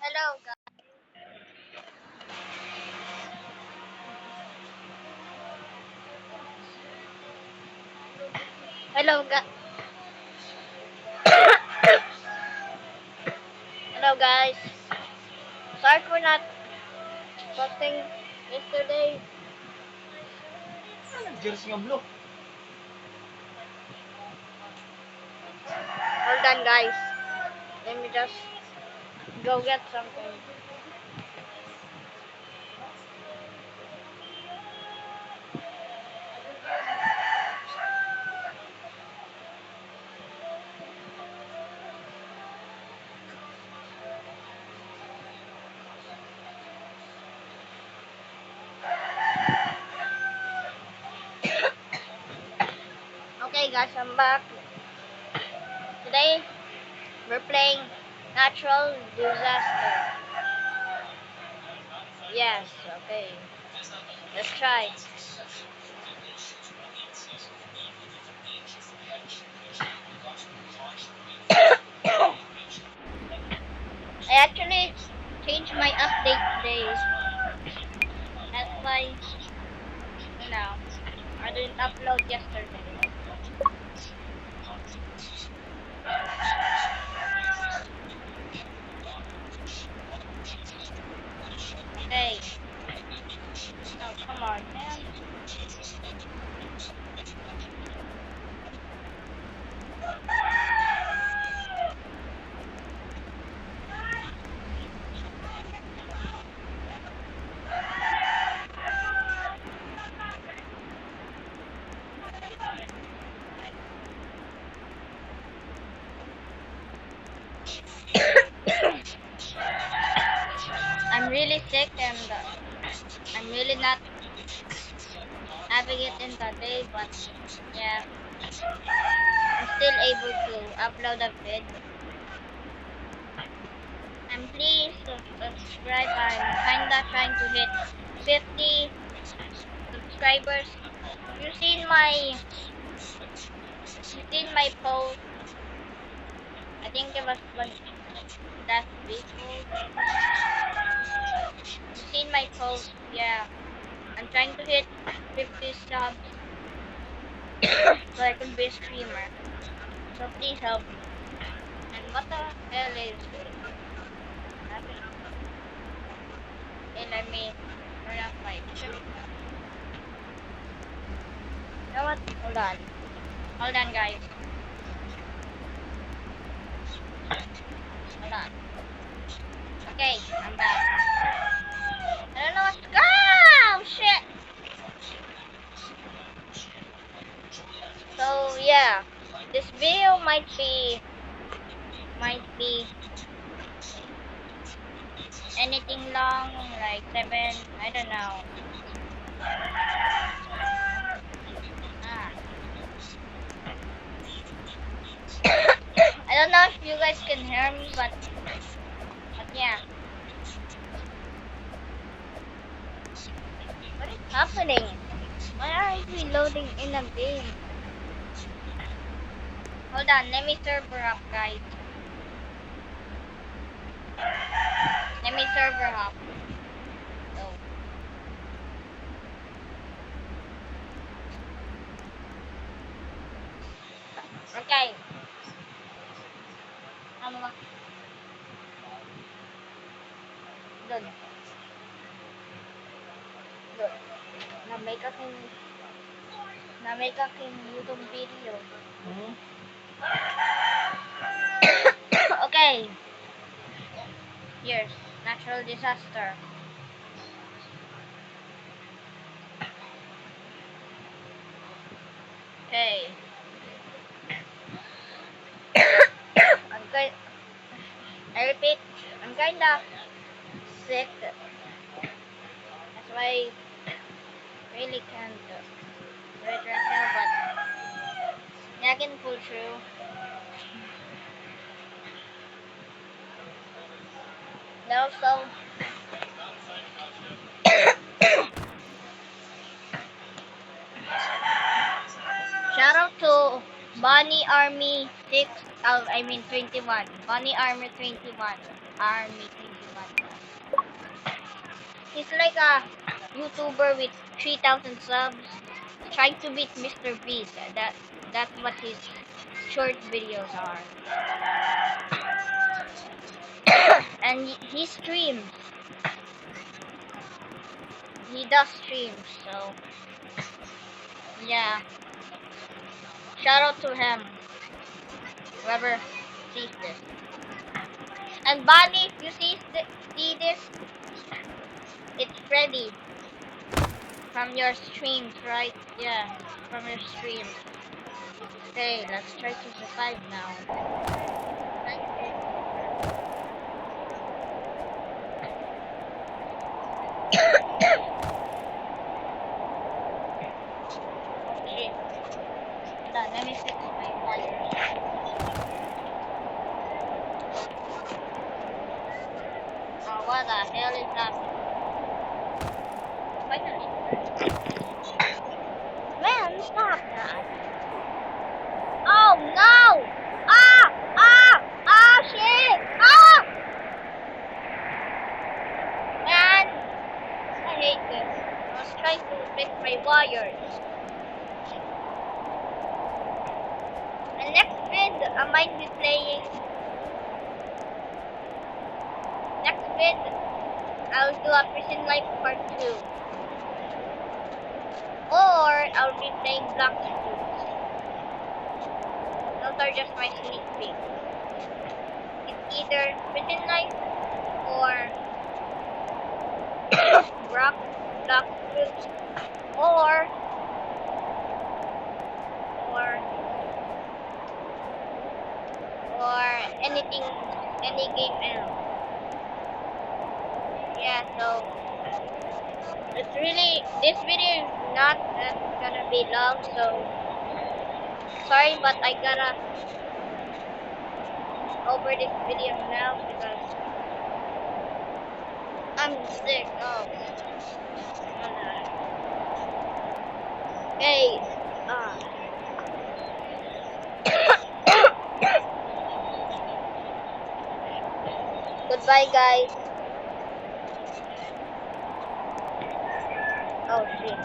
Hello, guys. Hello, Hello, guys. Sorry for not posting yesterday. Jersey nga blue. Hold on, guys. Let me just go get something. Okay, guys, I'm back. Today, we're playing Natural Disaster. Yes, okay. Let's try. I actually changed my update today. That's why, I didn't upload yesterday. Okay. Oh, come on, man. I'm really sick and I'm really not having it in the day, but yeah, I'm still able to upload a vid. And please subscribe. I'm kinda trying to hit 50 subscribers. You've seen my post. I think it was last week. You've seen my post. Yeah, I'm trying to hit 50 subs so I can be a streamer. So please help me. And what the hell is happening? Hey, let me turn off my computer. You know what? Hold on. Hold on, guys. Hold on. Okay, I'm back. I don't know what's to go. Oh, shit. So, yeah. This video might be anything long, like 7, I don't know. Ah. I don't know if you guys can hear me, but yeah. What is happening? Why are we loading in a game? Hold on, let me server up, guys. Let me server up. So. Okay. Ano ba? Doon. Doon. Na-make aking YouTube video. Okay. Here's natural disaster. Okay. I repeat, I'm kinda sick. That's why I really can't do it right now, but yeah, I can pull through. And also, shout out to Bunny Army 6, I mean 21. Bunny Army 21. Army TV. He's like a YouTuber with 3,000 subs, trying to beat Mr. Beast. That's what his short videos are. And he streams. He does streams, so yeah. Shout out to him, whoever sees this. And Bonnie, if you see this, it's Freddy from your streams, right? Yeah, from your streams. Okay, let's try to survive now. Okay, done. Let me fix my wires. Oh, what the hell is that? Finally. Man, stop that. Oh no! Ah! Ah! Ah! Shit! Ah! Man, I hate this. I was trying to fix my wires. And next vid, I might be playing. Next vid, I'll do a Prison Life Part 2. Or I'll be playing Black Fruits. Those are just my sneak peeks. It's either Prison Life or Black Fruits or anything, any game else. Yeah, so it's really, this video is not gonna be long, so sorry, but I gotta over this video now because I'm sick. Oh, hey, goodbye, guys. Oh shit.